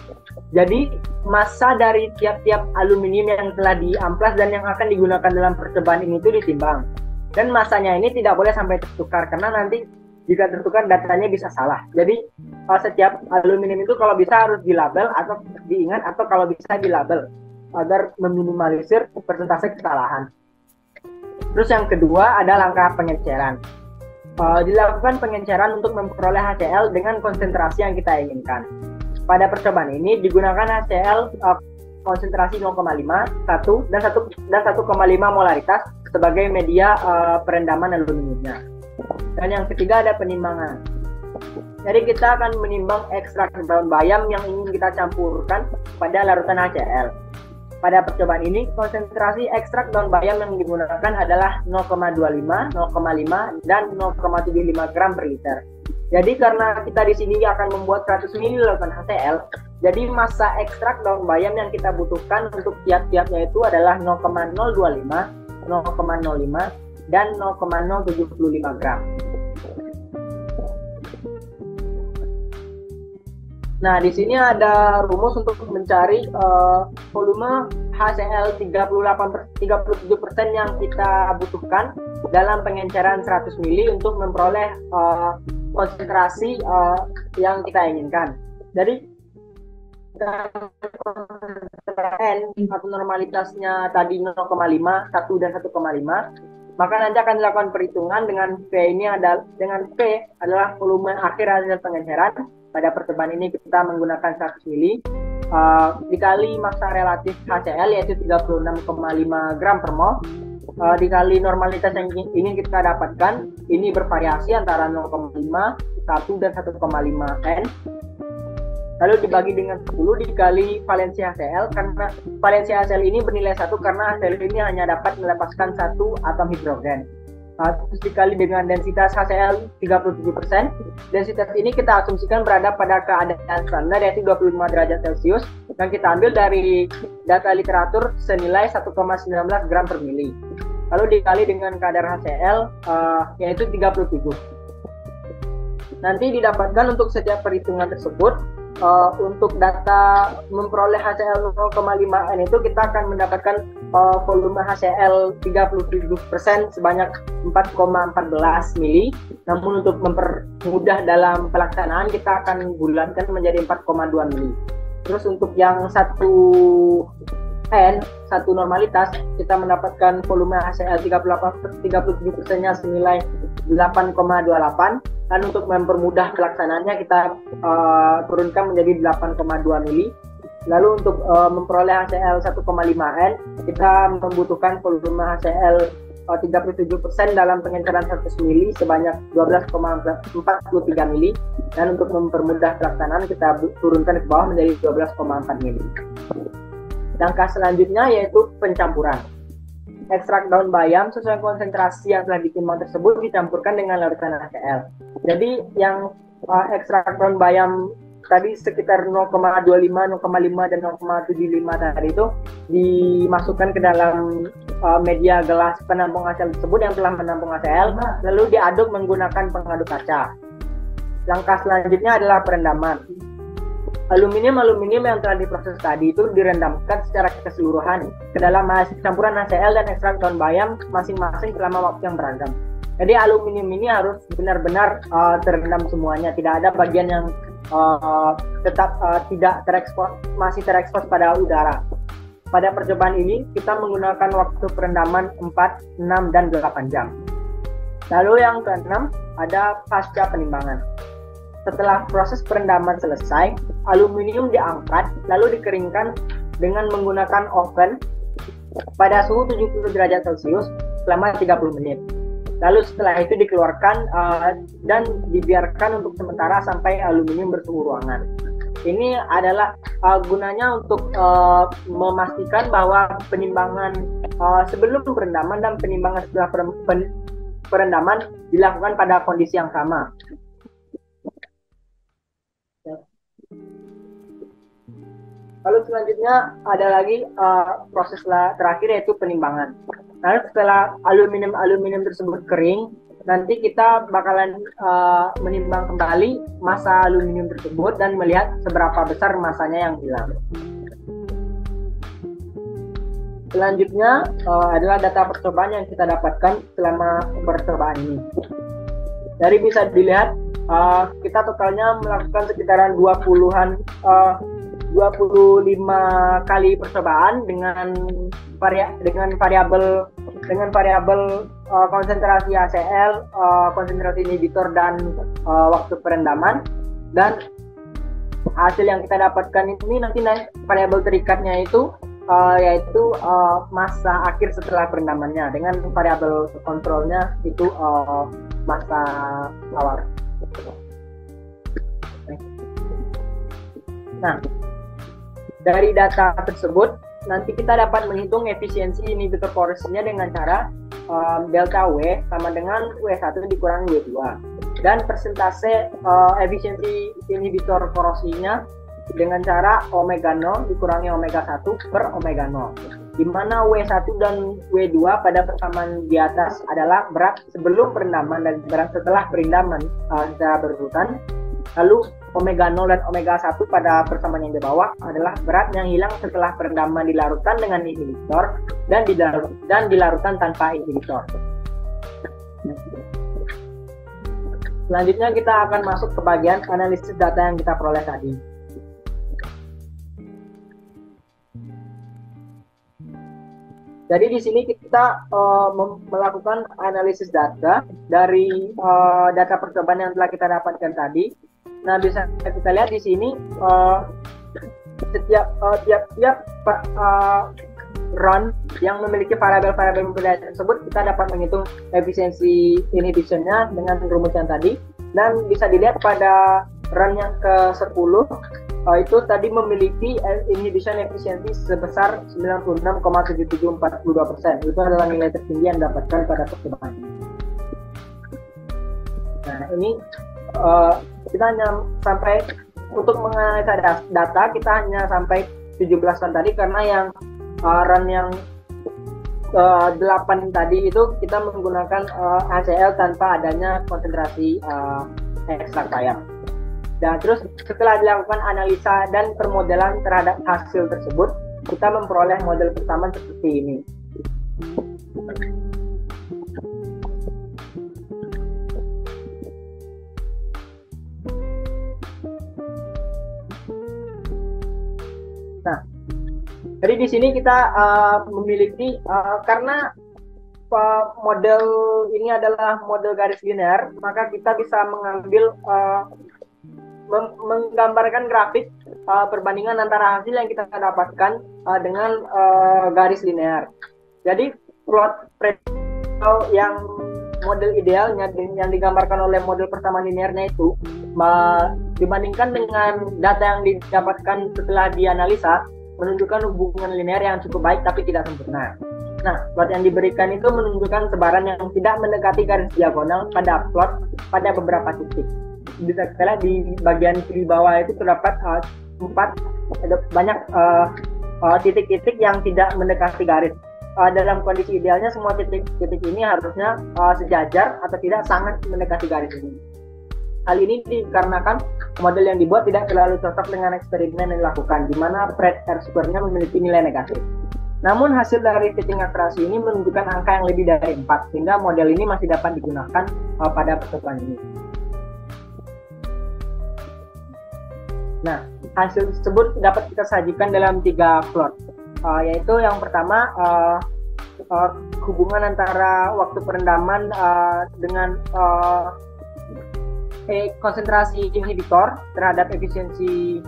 Jadi massa dari tiap-tiap aluminium yang telah diamplas dan yang akan digunakan dalam percobaan ini itu ditimbang. Dan massanya ini tidak boleh sampai tertukar karena nanti jika tertukar datanya bisa salah. Jadi setiap aluminium itu kalau bisa harus dilabel atau diingat, atau kalau bisa dilabel agar meminimalisir persentase kesalahan. Terus yang kedua ada langkah pengeceran. dilakukan pengenceran untuk memperoleh HCl dengan konsentrasi yang kita inginkan. Pada percobaan ini digunakan HCl konsentrasi 0,5, 1, dan 1,5 molaritas sebagai media perendaman aluminiumnya. Dan yang ketiga ada penimbangan. Jadi kita akan menimbang ekstrak daun bayam yang ingin kita campurkan pada larutan HCl. Pada percobaan ini, konsentrasi ekstrak daun bayam yang digunakan adalah 0,25, 0,5, dan 0,75 gram per liter. Jadi karena kita di sini akan membuat 100 ml larutan HCl, jadi massa ekstrak daun bayam yang kita butuhkan untuk tiap-tiapnya itu adalah 0,025, 0,05, dan 0,075 gram. Nah, di sini ada rumus untuk mencari volume HCl 37% yang kita butuhkan dalam pengenceran 100 ml untuk memperoleh konsentrasi yang kita inginkan. Jadi N atau normalitasnya tadi 0,5, 1 dan 1,5, maka nanti akan dilakukan perhitungan dengan P adalah volume akhir hasil pengenceran. Pada percobaan ini kita menggunakan 100 ml dikali massa relatif HCl yaitu 36,5 gram per mol dikali normalitas yang ingin kita dapatkan. Ini bervariasi antara 0,5, 1 dan 1,5 N. Lalu dibagi dengan 10 dikali valensi HCl, karena valensi HCl ini bernilai 1 karena HCl ini hanya dapat melepaskan 1 atom hidrogen. Terus dikali dengan densitas HCl 37%. Densitas ini kita asumsikan berada pada keadaan standar yaitu 25 derajat Celcius yang kita ambil dari data literatur senilai 1,19 gram per mili. Lalu dikali dengan kadar HCl yaitu 37. Nanti didapatkan untuk setiap perhitungan tersebut. Untuk data memperoleh HCl 0,5 N itu kita akan mendapatkan volume HCl 37% sebanyak 4,14 mili. Namun untuk mempermudah dalam pelaksanaan kita akan bulatkan menjadi 4,2 mili. Terus untuk yang 1 N, 1 normalitas, kita mendapatkan volume HCl 37%-nya senilai 8,28. Dan untuk mempermudah pelaksanaannya kita turunkan menjadi 8,2 mili. Lalu untuk memperoleh HCl 1,5 N kita membutuhkan volume HCl 37% dalam pengenceran 100 mili sebanyak 12,43 mili. Dan untuk mempermudah pelaksanaan kita turunkan ke bawah menjadi 12,4 mili. Langkah selanjutnya yaitu pencampuran. Ekstrak daun bayam sesuai konsentrasi yang telah ditimbang tersebut dicampurkan dengan larutan HCl. Jadi yang ekstrak daun bayam tadi sekitar 0,25, 0,5 dan 0,75 tadi itu dimasukkan ke dalam media gelas penampung HCl tersebut yang telah menampung HCl, lalu diaduk menggunakan pengaduk kaca. Langkah selanjutnya adalah perendaman. Aluminium yang telah diproses tadi itu direndamkan secara keseluruhan ke dalam campuran HCl dan ekstrak daun bayam masing-masing selama waktu yang beragam. Jadi aluminium ini harus benar-benar terendam semuanya, tidak ada bagian yang tetap tidak terekspos, masih terekspos pada udara. Pada percobaan ini kita menggunakan waktu perendaman 4, 6, dan 8 jam. Lalu yang ke-6 ada pasca penimbangan. Setelah proses perendaman selesai, aluminium diangkat lalu dikeringkan dengan menggunakan oven pada suhu 70 derajat Celcius selama 30 menit. Lalu setelah itu dikeluarkan dan dibiarkan untuk sementara sampai aluminium bersuhu ruangan. Ini adalah gunanya untuk memastikan bahwa penimbangan sebelum perendaman dan penimbangan setelah perendaman dilakukan pada kondisi yang sama. Lalu selanjutnya ada lagi proses terakhir yaitu penimbangan. Lalu setelah aluminium tersebut kering, nanti kita bakalan menimbang kembali massa aluminium tersebut dan melihat seberapa besar massanya yang hilang. Selanjutnya adalah data percobaan yang kita dapatkan selama percobaan ini. Dari bisa dilihat kita totalnya melakukan sekitaran 25 kali percobaan dengan variabel dengan variabel konsentrasi HCl, konsentrasi inhibitor dan waktu perendaman, dan hasil yang kita dapatkan ini nanti variabel terikatnya itu yaitu masa akhir setelah perendamannya, dengan variabel kontrolnya itu masa awal. Nah, dari data tersebut nanti kita dapat menghitung efisiensi inhibitor korosinya dengan cara delta W sama dengan W1 dikurangi W2, dan persentase efisiensi inhibitor korosinya dengan cara omega 0 dikurangi omega 1 per omega 0, di mana W1 dan W2 pada persamaan di atas adalah berat sebelum perendaman dan berat setelah perendaman secara berurutan. Lalu omega 0 dan omega 1 pada persamaan yang di bawah adalah berat yang hilang setelah perendaman dilarutkan dengan inhibitor dan dilarutkan tanpa inhibitor. Selanjutnya kita akan masuk ke bagian analisis data yang kita peroleh tadi. Jadi di sini kita melakukan analisis data dari data percobaan yang telah kita dapatkan tadi. Nah, bisa kita lihat di sini tiap run yang memiliki variabel-variabel pembedaan tersebut, kita dapat menghitung efisiensi inhibitionnya dengan rumus yang tadi. Dan bisa dilihat pada run yang ke-10 itu tadi memiliki inhibition efisiensi sebesar 96,7742%. Itu adalah nilai tertinggi yang didapatkan pada percobaan. Nah, ini kita hanya sampai untuk menganalisa data kita hanya sampai 17-an tadi, karena yang run yang 8 tadi itu kita menggunakan HCl tanpa adanya konsentrasi ekstrak bayam. Dan terus setelah dilakukan analisa dan permodelan terhadap hasil tersebut, kita memperoleh model pertama seperti ini. Nah, jadi di sini kita memiliki karena model ini adalah model garis linear, maka kita bisa mengambil menggambarkan grafik perbandingan antara hasil yang kita dapatkan dengan garis linear. Jadi plot yang model idealnya yang digambarkan oleh model pertama linearnya itu dibandingkan dengan data yang didapatkan setelah dianalisa menunjukkan hubungan linear yang cukup baik tapi tidak sempurna. Nah, plot yang diberikan itu menunjukkan sebaran yang tidak mendekati garis diagonal pada plot pada beberapa titik. Bisa kita lihat di bagian kiri bawah itu terdapat banyak titik-titik yang tidak mendekati garis. Dalam kondisi idealnya semua titik-titik ini harusnya sejajar atau tidak sangat mendekati garis ini. Hal ini dikarenakan model yang dibuat tidak terlalu cocok dengan eksperimen yang dilakukan, di mana Fred R-square-nya memiliki nilai negatif. Namun hasil dari fitting akurasi ini menunjukkan angka yang lebih dari 4, sehingga model ini masih dapat digunakan pada percobaan ini. Nah, hasil tersebut dapat kita sajikan dalam 3 plot, yaitu yang pertama hubungan antara waktu perendaman dengan konsentrasi inhibitor terhadap efisiensi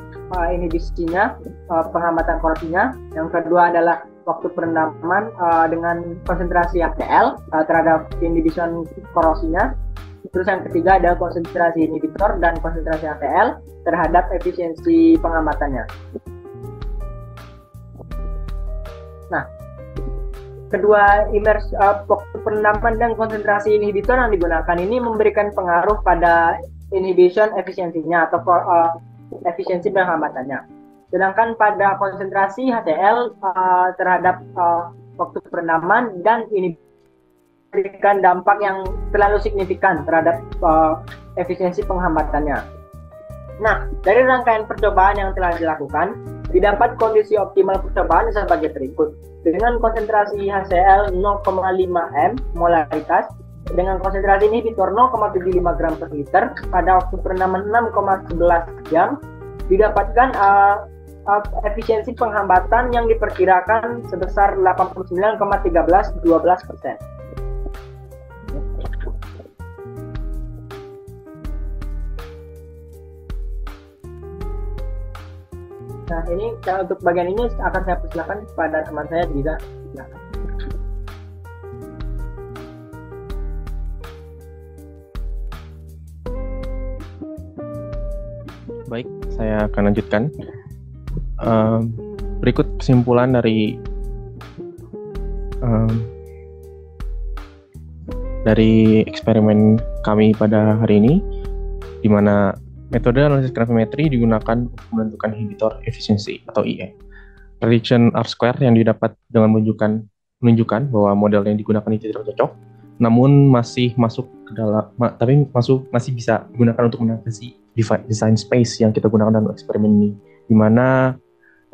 inhibisinya, penghambatan korosinya. Yang kedua adalah waktu perendaman dengan konsentrasi HCl terhadap inhibition korosinya. Terus yang ketiga adalah konsentrasi inhibitor dan konsentrasi HCl terhadap efisiensi penghambatannya. Nah, kedua waktu perendaman dan konsentrasi inhibitor yang digunakan ini memberikan pengaruh pada inhibition efisiensinya atau efisiensi penghambatannya. Sedangkan pada konsentrasi HCl terhadap waktu perendaman dan ini memberikan dampak yang terlalu signifikan terhadap efisiensi penghambatannya. Nah, dari rangkaian percobaan yang telah dilakukan, didapat kondisi optimal percobaan sebagai berikut. Dengan konsentrasi HCl 0,5 m molaritas, dengan konsentrasi inhibitor 0,75 gram per liter pada waktu perendaman 6,11 jam, didapatkan efisiensi penghambatan yang diperkirakan sebesar 89,1312%. Nah, ini untuk bagian ini akan saya persilakan kepada teman saya Riza. Silakan. Baik, saya akan lanjutkan. Berikut kesimpulan dari eksperimen kami pada hari ini, di mana metode analisis gravimetri digunakan untuk menentukan inhibitor efisiensi atau IE. Prediction R-square yang didapat dengan menunjukkan bahwa model yang digunakan itu tidak cocok, namun masih masuk ke dalam, masih bisa digunakan untuk mengatasi design space yang kita gunakan dalam eksperimen ini, di mana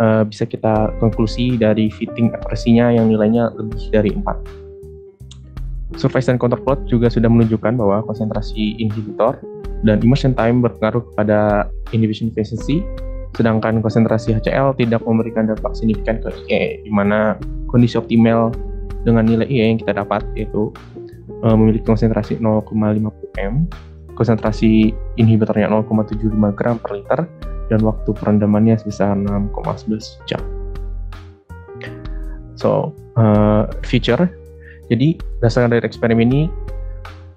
bisa kita konklusi dari fitting akurasinya yang nilainya lebih dari 4. Surface dan contour plot juga sudah menunjukkan bahwa konsentrasi inhibitor dan immersion time berpengaruh pada inhibition efficiency, sedangkan konsentrasi HCl tidak memberikan dampak signifikan ke IE, di mana kondisi optimal dengan nilai IE yang kita dapat yaitu memiliki konsentrasi 0,50 m, konsentrasi inhibitornya 0,75 gram per liter, dan waktu perendamannya sebesar 6,11 jam. Feature. Jadi, berdasarkan dari eksperimen ini,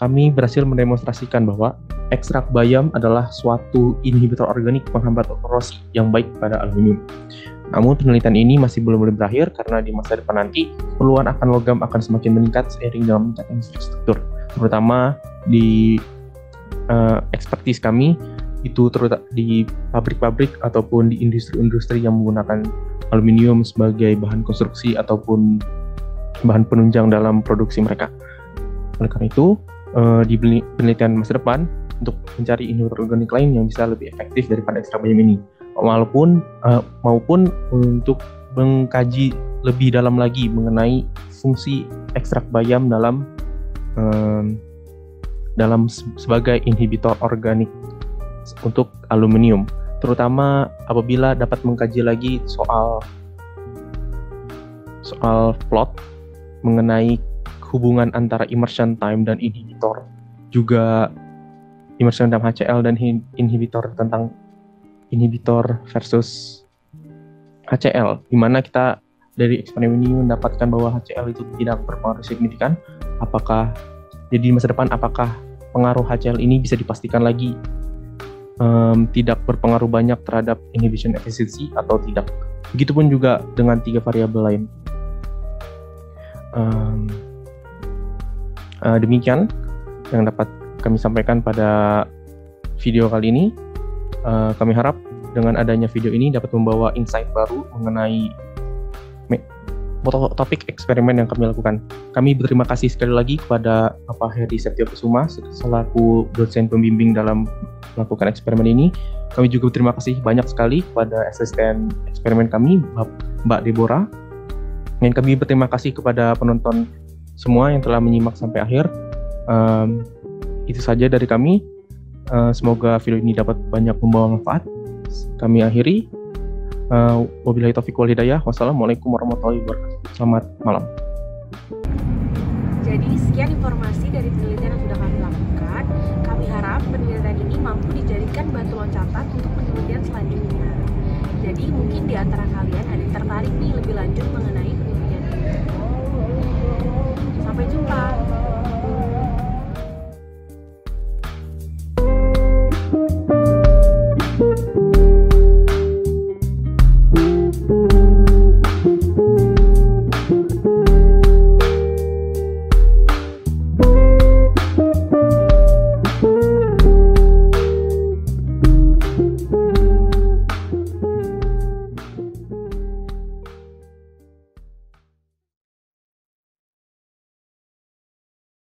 kami berhasil mendemonstrasikan bahwa ekstrak bayam adalah suatu inhibitor organik penghambat korosi yang baik pada aluminium. Namun penelitian ini masih belum berakhir karena di masa depan nanti keperluan akan logam akan semakin meningkat seiring dengan meningkatnya infrastruktur, terutama di ekspertis kami itu terutama di pabrik-pabrik ataupun di industri-industri yang menggunakan aluminium sebagai bahan konstruksi ataupun bahan penunjang dalam produksi mereka. Oleh karena itu, di penelitian masa depan untuk mencari inhibitor organik lain yang bisa lebih efektif daripada ekstrak bayam ini, maupun untuk mengkaji lebih dalam lagi mengenai fungsi ekstrak bayam dalam sebagai inhibitor organik untuk aluminium, terutama apabila dapat mengkaji lagi soal plot mengenai hubungan antara immersion time dan inhibitor, juga immersion time HCl dan inhibitor tentang inhibitor versus HCl, di mana kita dari eksperimen ini mendapatkan bahwa HCl itu tidak berpengaruh signifikan. Jadi di masa depan apakah pengaruh HCl ini bisa dipastikan lagi tidak berpengaruh banyak terhadap inhibition efficiency atau tidak. Begitupun juga dengan 3 variabel lain. Demikian yang dapat kami sampaikan pada video kali ini. Kami harap dengan adanya video ini dapat membawa insight baru mengenai topik eksperimen yang kami lakukan. Kami berterima kasih sekali lagi kepada Bapak Heri Septiokusuma selaku dosen pembimbing dalam melakukan eksperimen ini. Kami juga berterima kasih banyak sekali kepada asisten eksperimen kami, Mbak Deborah. Dan kami berterima kasih kepada penonton semua yang telah menyimak sampai akhir. Itu saja dari kami. Semoga video ini dapat banyak membawa manfaat. Kami akhiri. Wabillahi taufiq wal hidayah. Wassalamualaikum warahmatullahi wabarakatuh. Selamat malam. Jadi sekian informasi dari penelitian yang sudah kami lakukan. Kami harap penelitian ini mampu dijadikan batu loncatan untuk penelitian selanjutnya. Jadi mungkin di antara kalian ada yang tertarik nih lebih lanjut mengenai